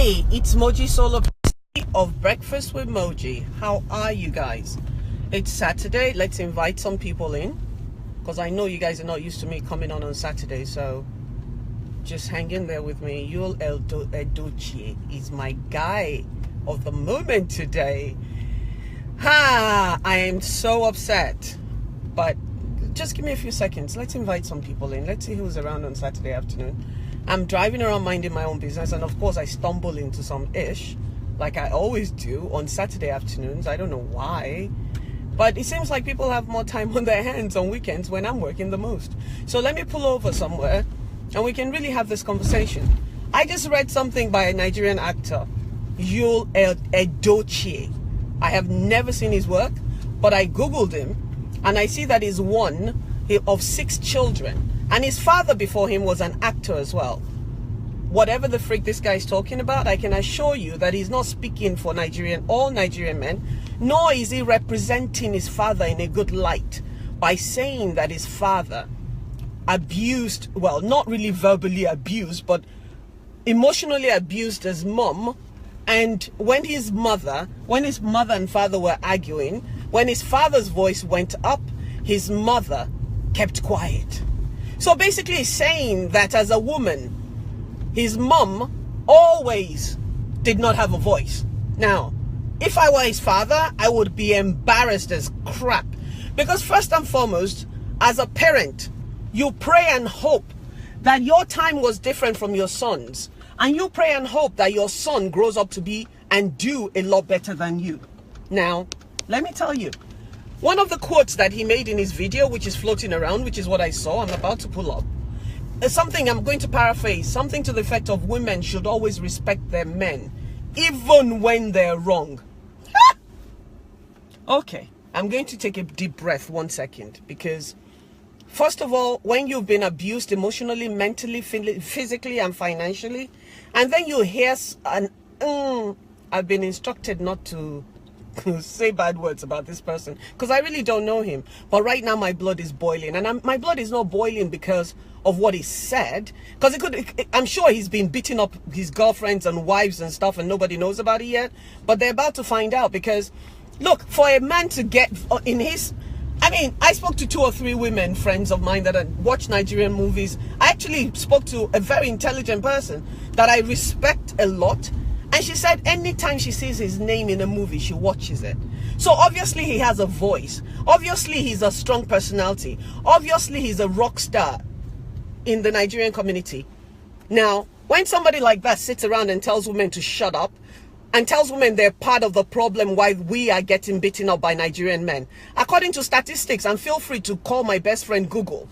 Hey, it's Moji Solo of Breakfast with Moji. How are you guys? It's Saturday. Let's invite some people in, because I know you guys are not used to me coming on Saturday, so just hang in there with me. Yul Edochie is my guy of the moment today. I am so upset, but just give me a few seconds. Let's invite some people in. Let's see who's around on Saturday afternoon. I'm driving around minding my own business, and of course I stumble into some ish, like I always do on Saturday afternoons. I don't know why, but it seems like people have more time on their hands on weekends when I'm working the most. So let me pull over somewhere and we can really have this conversation. I just read something by a Nigerian actor, Yul Edochie. I have never seen his work, but I googled him and I see that he's one of 6 children. And his father before him was an actor as well. Whatever the freak this guy is talking about, I can assure you that he's not speaking for all Nigerian men, nor is he representing his father in a good light by saying that his father abused, well, not really verbally abused, but emotionally abused his mom. And when his mother and father were arguing, when his father's voice went up, his mother kept quiet. So basically he's saying that as a woman, his mom always did not have a voice. Now, if I were his father, I would be embarrassed as crap. Because first and foremost, as a parent, you pray and hope that your time was different from your son's. And you pray and hope that your son grows up to be and do a lot better than you. Now, let me tell you, one of the quotes that he made in his video, which is floating around, which is what I saw, I'm about to pull up, is something I'm going to paraphrase, something to the effect of women should always respect their men, even when they're wrong. Okay, I'm going to take a deep breath 1 second, because first of all, when you've been abused emotionally, mentally, physically, and financially, and then you hear I've been instructed not to say bad words about this person because I really don't know him, but right now my blood is boiling, and my blood is not boiling because of what he said, because I'm sure he's been beating up his girlfriends and wives and stuff and nobody knows about it yet, but they're about to find out. Because look, for a man to get in his, I spoke to 2 or 3 women friends of mine that watch Nigerian movies. I actually spoke to a very intelligent person that I respect a lot, and she said anytime she sees his name in a movie, she watches it. So obviously he has a voice. Obviously he's a strong personality. Obviously he's a rock star in the Nigerian community. Now, when somebody like that sits around and tells women to shut up, and tells women they're part of the problem why we are getting beaten up by Nigerian men, according to statistics, and feel free to call my best friend Google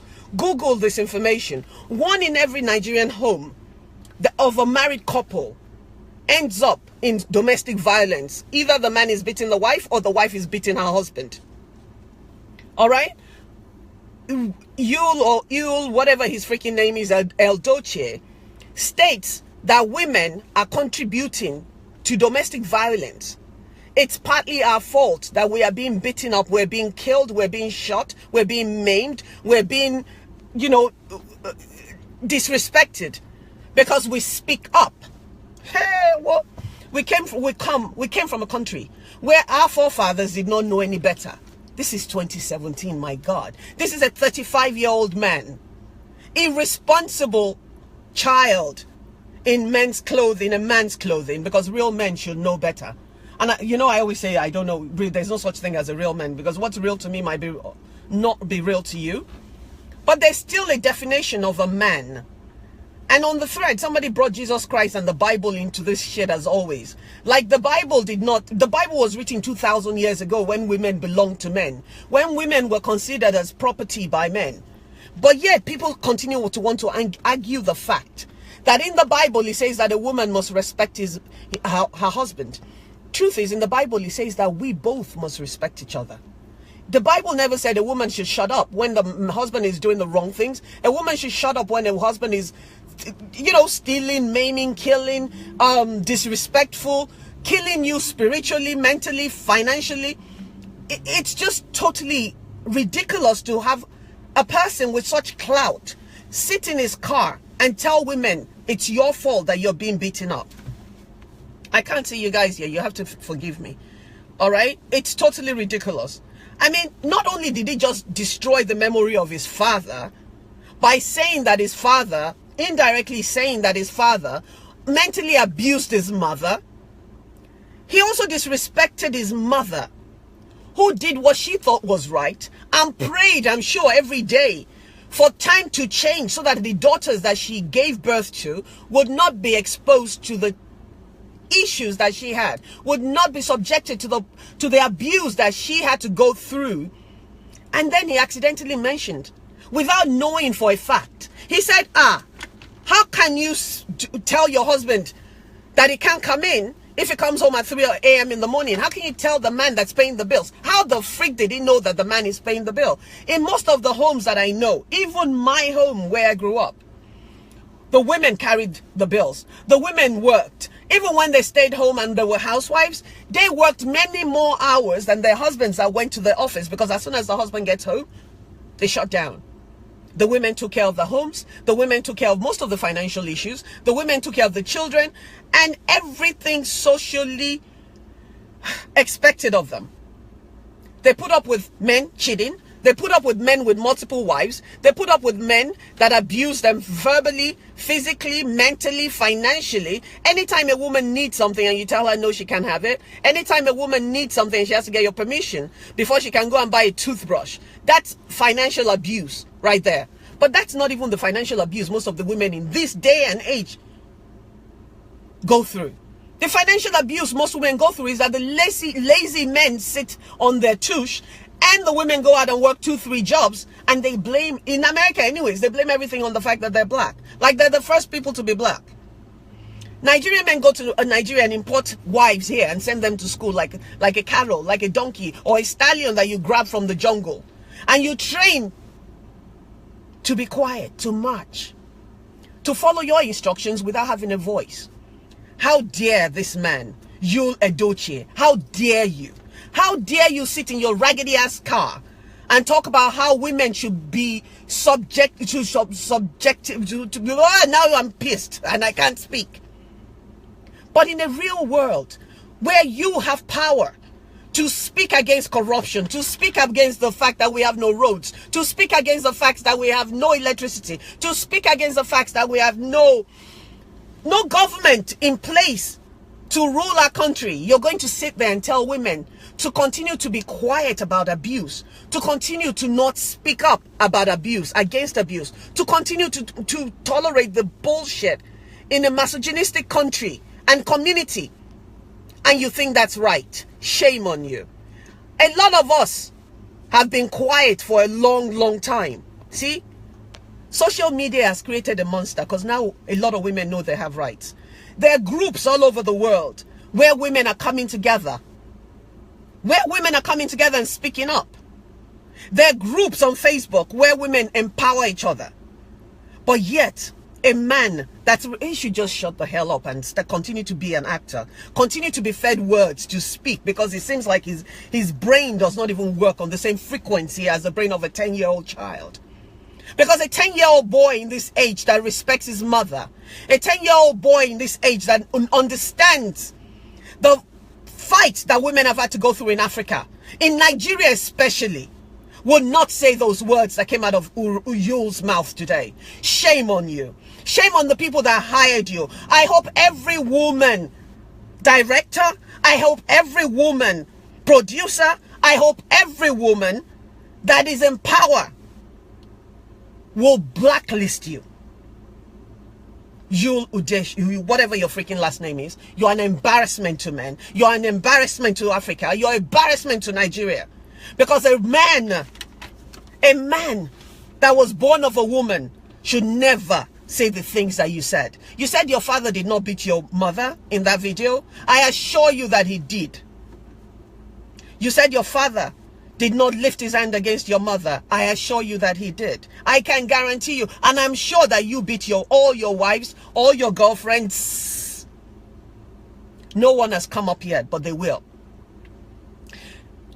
this information, 1 in every Nigerian home of a married couple ends up in domestic violence. Either the man is beating the wife or the wife is beating her husband. All right? Yul, whatever his freaking name is, Edochie, states that women are contributing to domestic violence. It's partly our fault that we are being beaten up, we're being killed, we're being shot, we're being maimed, we're being, disrespected because we speak up. Hey, well, we came from a country where our forefathers did not know any better. This is 2017, my God. This is a 35-year-old man, irresponsible child in men's clothing and man's clothing, because real men should know better. And I always say, I don't know, there's no such thing as a real man, because what's real to me might not be real to you. But there's still a definition of a man. And on the thread, somebody brought Jesus Christ and the Bible into this shit as always. Like the Bible was written 2,000 years ago when women belonged to men, when women were considered as property by men. But yet people continue to want to argue the fact that in the Bible it says that a woman must respect her husband. Truth is, in the Bible it says that we both must respect each other. The Bible never said a woman should shut up when the husband is doing the wrong things. A woman should shut up when a husband is, stealing, maiming, killing, disrespectful, killing you spiritually, mentally, financially. It's just totally ridiculous to have a person with such clout sit in his car and tell women it's your fault that you're being beaten up. I can't see you guys here. You have to forgive me. All right? It's totally ridiculous. I mean, not only did he just destroy the memory of his father by saying that his father, indirectly saying that his father mentally abused his mother, he also disrespected his mother, who did what she thought was right and prayed, I'm sure, every day for time to change so that the daughters that she gave birth to would not be exposed to the issues that she had, would not be subjected to the abuse that she had to go through. And then he accidentally mentioned, without knowing for a fact, he said, how can you tell your husband that he can't come in if he comes home at 3 a.m. in the morning? How can you tell the man that's paying the bills? How the freak did he know that the man is paying the bill? In most of the homes that I know, even my home where I grew up, the women carried the bills. The women worked. Even when they stayed home and they were housewives, they worked many more hours than their husbands that went to the office, because as soon as the husband gets home, they shut down. The women took care of the homes. The women took care of most of the financial issues. The women took care of the children and everything socially expected of them. They put up with men cheating. They put up with men with multiple wives. They put up with men that abuse them verbally, physically, mentally, financially. Anytime a woman needs something and you tell her no, she can't have it. Anytime a woman needs something, she has to get your permission before she can go and buy a toothbrush. That's financial abuse right there. But that's not even the financial abuse most of the women in this day and age go through. The financial abuse most women go through is that the lazy men sit on their tush, and the women go out and work 2-3 jobs, and they blame, in America anyways, they blame everything on the fact that they're black. Like they're the first people to be black. Nigerian men go to Nigeria and import wives here and send them to school like a cattle, like a donkey or a stallion that you grab from the jungle. And you train to be quiet, to march, to follow your instructions without having a voice. How dare this man, Yul Edochie, how dare you? How dare you sit in your raggedy ass car and talk about how women should be subjective to now I'm pissed and I can't speak. But in a real world where you have power to speak against corruption, to speak against the fact that we have no roads, to speak against the fact that we have no electricity, to speak against the fact that we have no government in place to rule our country, you're going to sit there and tell women to continue to be quiet about abuse, to continue to not speak up about abuse, against abuse, to continue to tolerate the bullshit in a misogynistic country and community, and you think that's right. Shame on you. A lot of us have been quiet for a long time. See, social media has created a monster, because now a lot of women know they have rights. There are groups all over the world where women are coming together, and speaking up. There are groups on Facebook where women empower each other. But yet, a man he should just shut the hell up and continue to be an actor, continue to be fed words to speak, because it seems like his brain does not even work on the same frequency as the brain of a 10-year-old child. Because a 10-year-old boy in this age that respects his mother, a 10-year-old boy in this age that understands the fight that women have had to go through in Africa, in Nigeria especially, would not say those words that came out of Yul's mouth today. Shame on you. Shame on the people that hired you. I hope every woman director, I hope every woman producer, I hope every woman that is in power will blacklist you. Yul Edochie, whatever your freaking last name is, you're an embarrassment to men. You're an embarrassment to Africa. You're an embarrassment to Nigeria. Because a man that was born of a woman should never say the things that you said. You said your father did not beat your mother in that video. I assure you that he did. You said your father did not lift his hand against your mother. I assure you that he did. I can guarantee you, and I'm sure that you beat all your wives, all your girlfriends. No one has come up yet, but they will.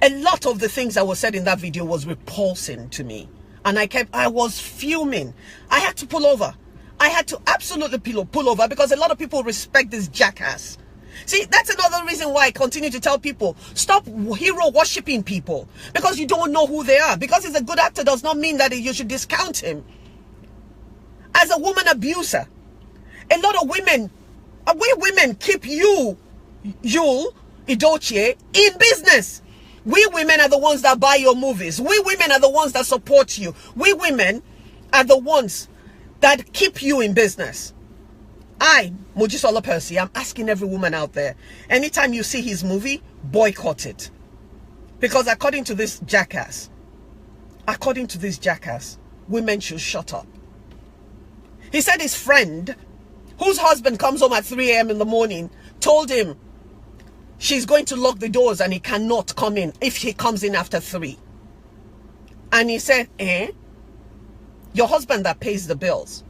A lot of the things that were said in that video was repulsing to me. And I was fuming. I had to pull over. I had to absolutely pull over, because a lot of people respect this jackass. See, that's another reason why I continue to tell people, stop hero worshipping people. Because you don't know who they are. Because he's a good actor does not mean that you should discount him. As a woman abuser, a lot of women, we women keep Yul Edochie in business. We women are the ones that buy your movies. We women are the ones that support you. We women are the ones that keep you in business. I, Mojisola Percy, I'm asking every woman out there, anytime you see his movie, boycott it. Because according to this jackass, women should shut up. He said his friend, whose husband comes home at 3 a.m. in the morning, told him she's going to lock the doors and he cannot come in if he comes in after 3. And he said, your husband that pays the bills.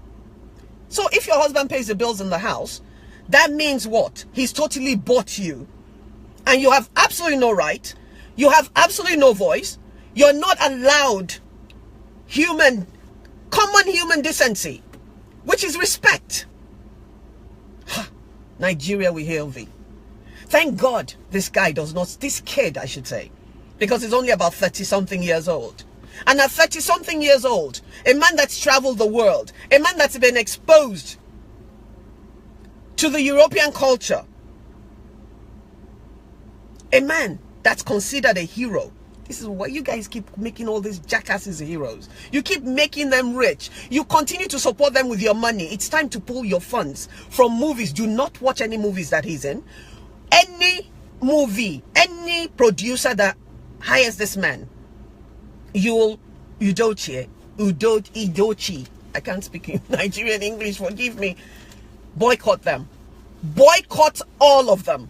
So if your husband pays the bills in the house, that means what? He's totally bought you. And you have absolutely no right. You have absolutely no voice. You're not allowed common human decency, which is respect. Nigeria, we hail thee. Thank God this kid, I should say, because he's only about 30-something years old. And at 30-something years old, a man that's traveled the world, a man that's been exposed to the European culture, a man that's considered a hero. This is why you guys keep making all these jackasses heroes. You keep making them rich. You continue to support them with your money. It's time to pull your funds from movies. Do not watch any movies that he's in. Any movie, any producer that hires this man, Yul Edochie, I can't speak in Nigerian English, forgive me. Boycott them. Boycott all of them.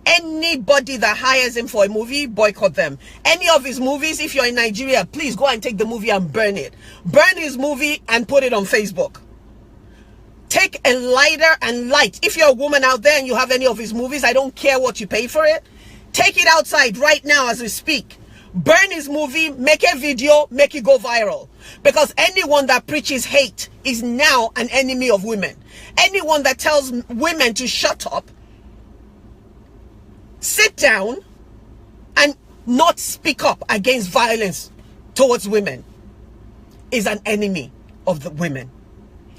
Anybody that hires him for a movie, boycott them. Any of his movies, if you're in Nigeria, please go and take the movie and burn it. Burn his movie and put it on Facebook. Take a lighter and light. If you're a woman out there and you have any of his movies, I don't care what you pay for it. Take it outside right now as we speak. Burn his movie, make a video, make it go viral. Because anyone that preaches hate is now an enemy of women. Anyone that tells women to shut up, sit down, and not speak up against violence towards women is an enemy of the women.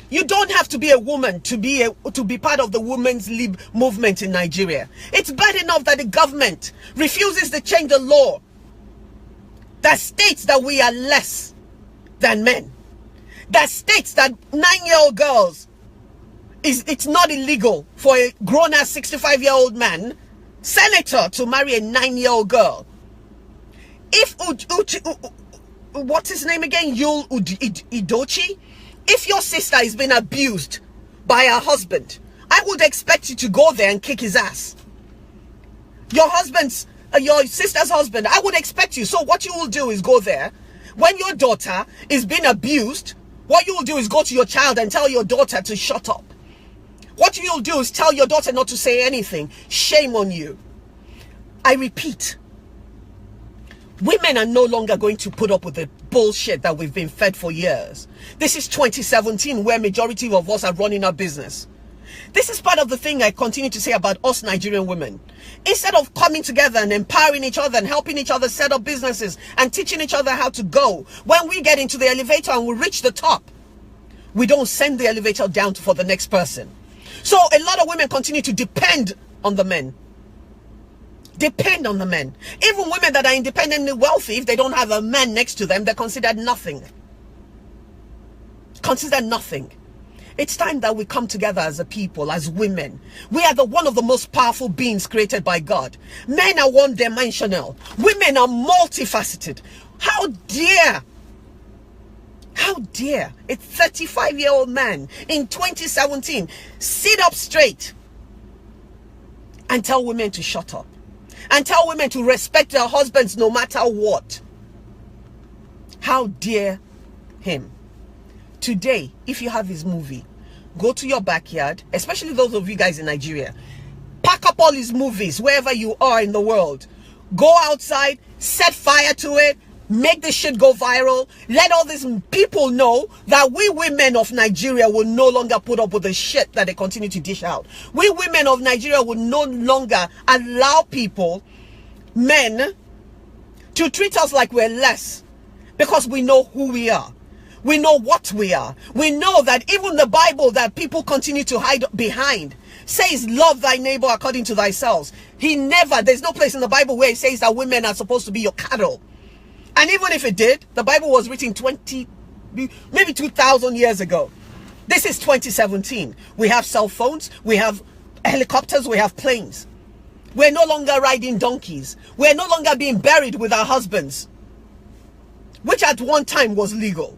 You don't have to be a woman to be part of the women's lib movement in Nigeria. It's bad enough that the government refuses to change the law that states that we are less than men. That states that 9-year-old girls, it's not illegal for a grown-ass 65-year-old man, senator, to marry a 9-year-old girl. If what's his name again? Yul Edochie? If your sister is being abused by her husband, I would expect you to go there and kick his ass. Your sister's husband, I would expect you. So what you will do is go there. When your daughter is being abused, what you will do is go to your child and tell your daughter to shut up. What you'll do is tell your daughter not to say anything. Shame on you. I repeat, women are no longer going to put up with the bullshit that we've been fed for years. This is 2017, where majority of us are running our business. This is part of the thing I continue to say about us Nigerian women. Instead of coming together and empowering each other and helping each other set up businesses and teaching each other how to go, when we get into the elevator and we reach the top, we don't send the elevator down for the next person. So a lot of women continue to depend on the men. Depend on the men. Even women that are independently wealthy, if they don't have a man next to them, they're considered nothing. Considered nothing. It's time that we come together as a people, as women. We are one of the most powerful beings created by God. Men are one-dimensional. Women are multifaceted. How dare a 35-year-old man in 2017 sit up straight and tell women to shut up, and tell women to respect their husbands no matter what? How dare him? Today, if you have his movie, go to your backyard, especially those of you guys in Nigeria. Pack up all his movies wherever you are in the world. Go outside, set fire to it, make this shit go viral. Let all these people know that we women of Nigeria will no longer put up with the shit that they continue to dish out. We women of Nigeria will no longer allow people, men, to treat us like we're less, because we know who we are. We know what we are. We know that even the Bible that people continue to hide behind says, love thy neighbor according to thyself. There's no place in the Bible where it says that women are supposed to be your cattle. And even if it did, the Bible was written maybe 2,000 years ago. This is 2017. We have cell phones, we have helicopters, we have planes. We're no longer riding donkeys. We're no longer being buried with our husbands, which at one time was legal.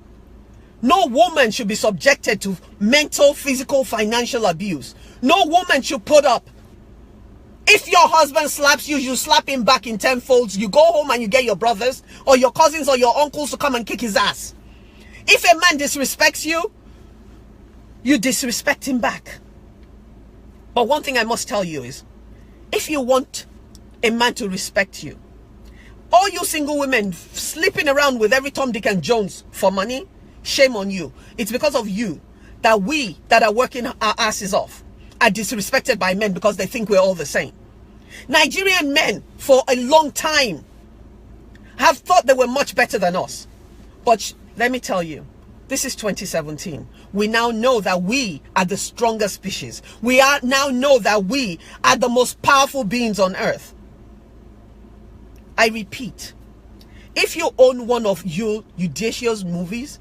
No woman should be subjected to mental, physical, financial abuse. No woman should put up. If your husband slaps you, you slap him back in tenfolds. You go home and you get your brothers or your cousins or your uncles to come and kick his ass. If a man disrespects you, you disrespect him back. But one thing I must tell you is, if you want a man to respect you, all you single women sleeping around with every Tom, Dick and Jones for money, shame on you. It's because of you that we that are working our asses off are disrespected by men because they think we're all the same. Nigerian men for a long time have thought they were much better than us. But let me tell you, this is 2017. We now know that we are the strongest species. We now know that we are the most powerful beings on earth. I repeat, if you own one of Yul Edochie's movies,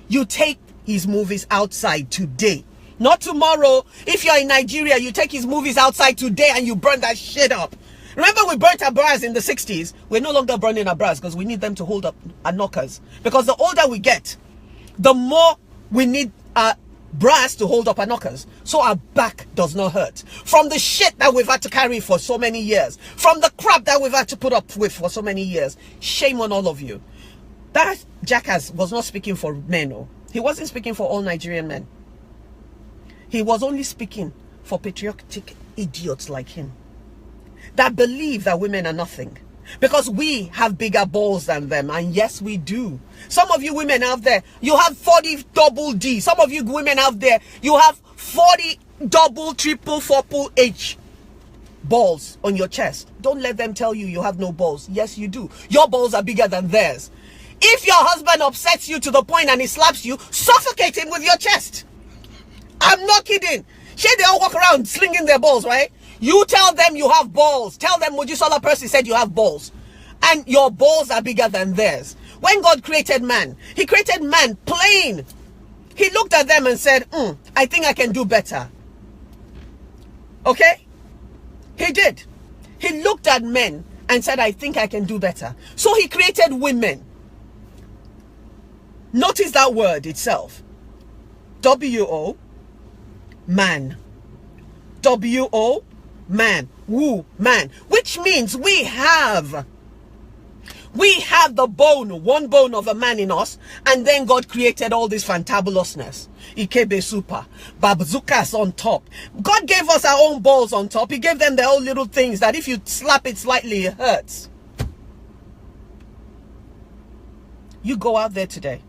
you take his movies outside today. Not tomorrow. If you're in Nigeria, you take his movies outside today and you burn that shit up. Remember we burnt our bras in the 60s? We're no longer burning our bras because we need them to hold up our knockers. Because the older we get, the more we need our bras to hold up our knockers, so our back does not hurt. From the shit that we've had to carry for so many years, from the crap that we've had to put up with for so many years, shame on all of you. That jackass was not speaking for men. No. He wasn't speaking for all Nigerian men. He was only speaking for patriotic idiots like him that believe that women are nothing. Because we have bigger balls than them. And yes, we do. Some of you women out there, you have 40 double D. Some of you women out there, you have 40 double, triple, quadruple H balls on your chest. Don't let them tell you you have no balls. Yes, you do. Your balls are bigger than theirs. If your husband upsets you to the point and he slaps you, suffocate him with your chest. I'm not kidding. They all walk around slinging their balls, right? You tell them you have balls. Tell them Mojisola Percy said you have balls. And your balls are bigger than theirs. When God created man, he created man plain. He looked at them and said, I think I can do better. Okay? He did. He looked at men and said, I think I can do better. So he created women. Notice that word itself. W-O, man. W-O, man. Woo, man. Which means we have the bone, one bone of a man in us, and then God created all this fantabulousness. Ikebe super, babzukas on top. God gave us our own balls on top. He gave them their own little things that if you slap it slightly, it hurts. You go out there today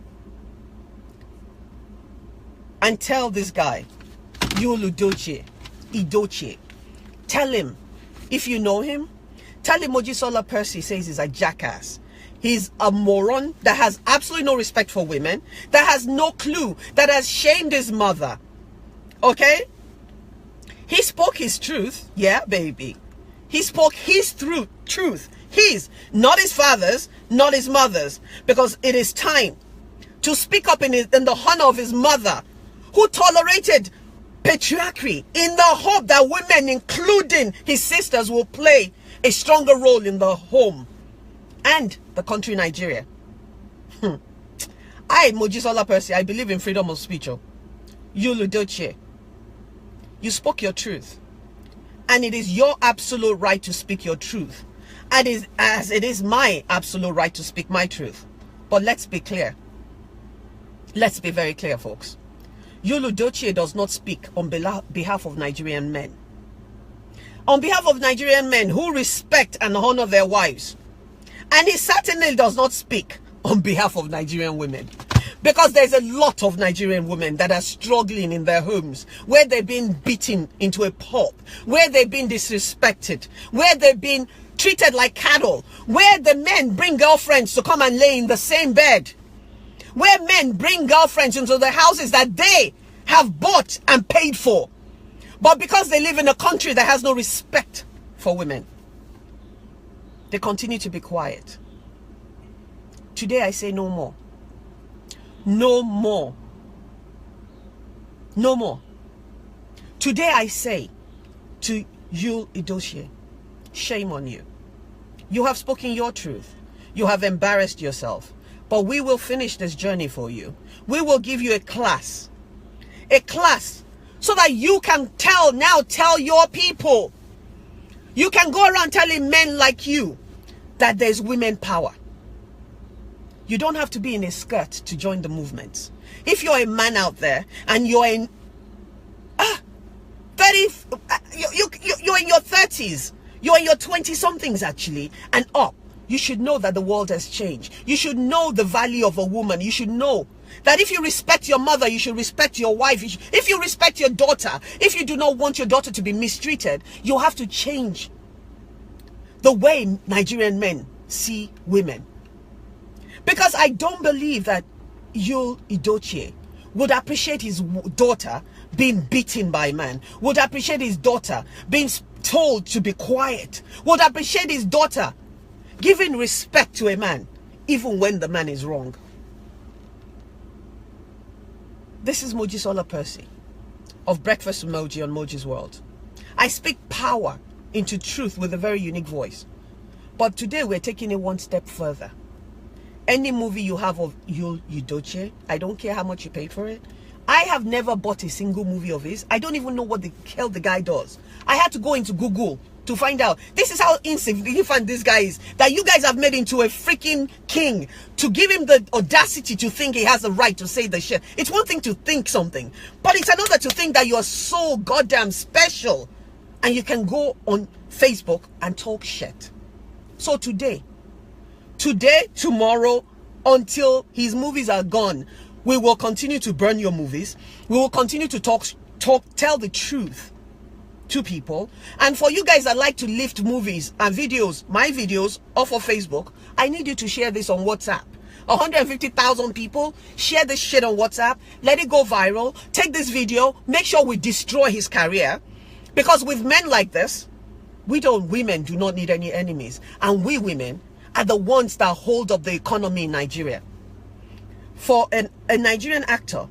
and tell this guy, Yul Edochie, tell him, if you know him, tell him Mojisola Percy says he's a jackass. He's a moron that has absolutely no respect for women, that has no clue, that has shamed his mother. Okay? He spoke his truth. Yeah, baby. He spoke his truth. His, not his father's, not his mother's. Because it is time to speak up in the honor of his mother, who tolerated patriarchy in the hope that women, including his sisters, will play a stronger role in the home and the country Nigeria. I, Mojisola Percy, I believe in freedom of speech. Yul Edochie, you spoke your truth, and it is your absolute right to speak your truth, and as it is my absolute right to speak my truth. But let's be clear. Let's be very clear, folks. Yul Edochie does not speak on behalf of Nigerian men. On behalf of Nigerian men who respect and honor their wives. And he certainly does not speak on behalf of Nigerian women. Because there's a lot of Nigerian women that are struggling in their homes, where they've been beaten into a pulp, where they've been disrespected, where they've been treated like cattle, where the men bring girlfriends to come and lay in the same bed, where men bring girlfriends into the houses that they have bought and paid for. But because they live in a country that has no respect for women, they continue to be quiet. Today I say no more. No more. No more. Today I say to Yul Edochie, shame on you. You have spoken your truth. You have embarrassed yourself. But we will finish this journey for you. We will give you a class. A class so that you can tell your people. You can go around telling men like you that there's women power. You don't have to be in a skirt to join the movement. If you're a man out there and you're in you're in your 30s, you're in your 20-somethings actually, and up, you should know that the world has changed. You should know the value of a woman. You should know that if you respect your mother, you should respect your wife. If you respect your daughter, if you do not want your daughter to be mistreated, you have to change the way Nigerian men see women. Because I don't believe that Yul Edochie would appreciate his daughter being beaten by a man, would appreciate his daughter being told to be quiet, would appreciate his daughter giving respect to a man, even when the man is wrong. This is Mojisola Percy of Breakfast with Moji on Moji's World. I speak power into truth with a very unique voice. But today we're taking it one step further. Any movie you have of Yul Edochie, I don't care how much you paid for it. I have never bought a single movie of his. I don't even know what the hell the guy does. I had to go into Google to find out. This is how insignificant this guy is, that you guys have made into a freaking king, to give him the audacity to think he has the right to say the shit. It's one thing to think something, but it's another to think that you're so goddamn special and you can go on Facebook and talk shit. So today, tomorrow, until his movies are gone, we will continue to burn your movies. We will continue to tell the truth to people. And for you guys that like to lift movies and videos, my videos off of Facebook, I need you to share this on WhatsApp. 150,000 people, share this shit on WhatsApp. Let it go viral. Take this video. Make sure we destroy his career. Because with men like this, women do not need any enemies. And we women are the ones that hold up the economy in Nigeria. For a Nigerian actor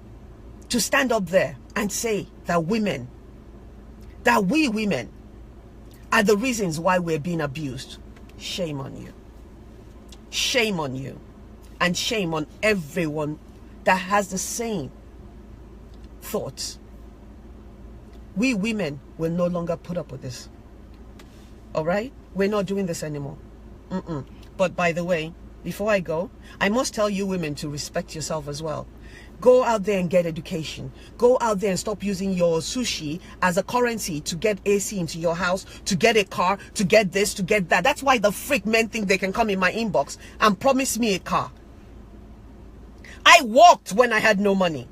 to stand up there and say that we women are the reasons why we're being abused, shame on you. Shame on you. And shame on everyone that has the same thoughts. We women will no longer put up with this. All right? We're not doing this anymore. But by the way, before I go, I must tell you women to respect yourself as well. Go out there and get education. Go out there and stop using your sushi as a currency to get AC into your house, to get a car, to get this, to get that. That's why the freak men think they can come in my inbox and promise me a car. I walked when I had no money.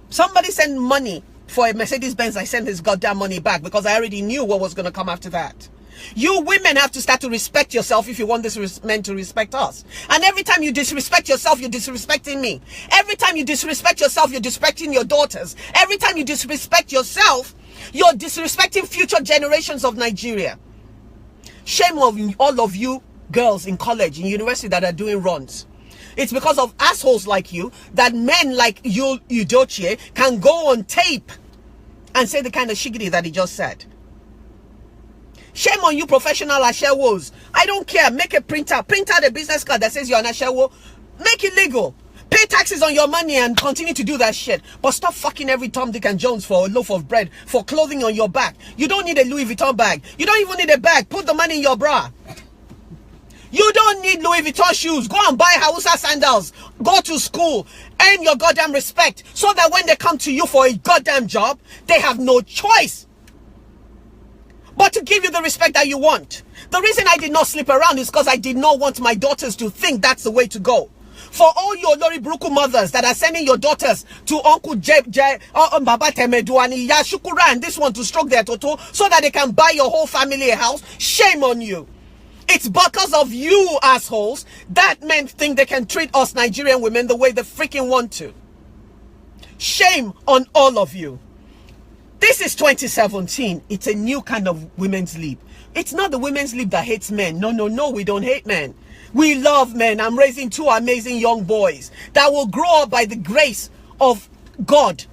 Somebody sent money for a Mercedes-Benz. I sent his goddamn money back because I already knew what was going to come after that. You women have to start to respect yourself if you want this men to respect us. And every time you disrespect yourself, you're disrespecting me. Every time you disrespect yourself, you're disrespecting your daughters. Every time you disrespect yourself, you're disrespecting future generations of Nigeria. Shame on all of you girls in college, in university that are doing runs. It's because of assholes like you that men like Yul Edochie can go on tape and say the kind of shiggity that he just said. Shame on you professional ashewos. I don't care. Make a printout. Print out a business card that says you're an ashewo. Make it legal. Pay taxes on your money and continue to do that shit. But stop fucking every Tom, Dick and Jones for a loaf of bread, for clothing on your back. You don't need a Louis Vuitton bag. You don't even need a bag. Put the money in your bra. You don't need Louis Vuitton shoes. Go and buy Hausa sandals. Go to school. Earn your goddamn respect. So that when they come to you for a goddamn job, they have no choice but to give you the respect that you want. The reason I did not sleep around is because I did not want my daughters to think that's the way to go. For all your Lori Bruku mothers that are sending your daughters to Uncle Baba Temedu and Iya Shukura and this one to stroke their toto so that they can buy your whole family a house, shame on you. It's because of you assholes that men think they can treat us Nigerian women the way they freaking want to. Shame on all of you. This is 2017. It's a new kind of women's league. It's not the women's league that hates men. No, no, no, we don't hate men. We love men. I'm raising two amazing young boys that will grow up by the grace of God.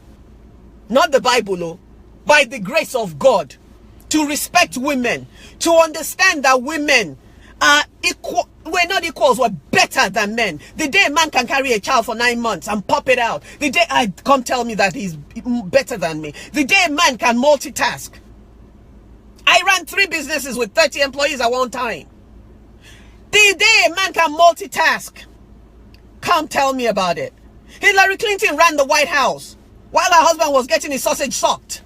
Not the Bible, oh, by the grace of God. To respect women. To understand that women are equal. We're not equals, we're better than men. The day a man can carry a child for 9 months and pop it out, the day I come tell me that he's better than me. The day a man can multitask. I ran 3 businesses with 30 employees at one time. The day a man can multitask, come tell me about it. Hillary Clinton ran the White House while her husband was getting his sausage sucked.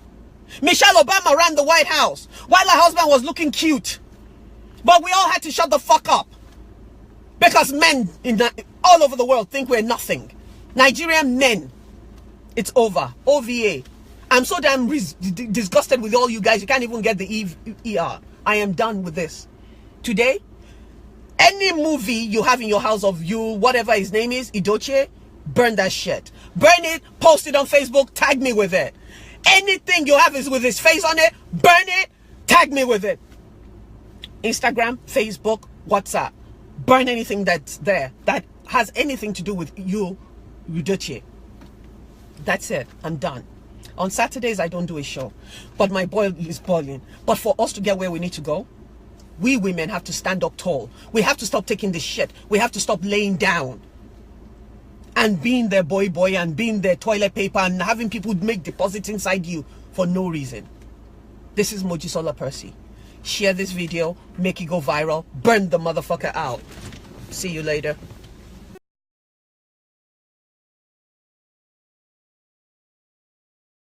Michelle Obama ran the White House while her husband was looking cute. But we all had to shut the fuck up. Because men all over the world think we're nothing. Nigerian men. It's over. OVA. I'm so damn disgusted with all you guys. You can't even get the ER. I am done with this. Today, any movie you have in your house of Yul, whatever his name is, Edochie, burn that shit. Burn it, post it on Facebook, tag me with it. Anything you have is with his face on it, burn it, tag me with it. Instagram, Facebook, WhatsApp. Burn anything that's there that has anything to do with Yul Edochie. That's it. I'm done. On Saturdays, I don't do a show. But my boil is boiling. But for us to get where we need to go, we women have to stand up tall. We have to stop taking this shit. We have to stop laying down. And being their boy and being their toilet paper and having people make deposits inside you for no reason. This is Mojisola Percy. Share this video, make it go viral, burn the motherfucker out. See you later.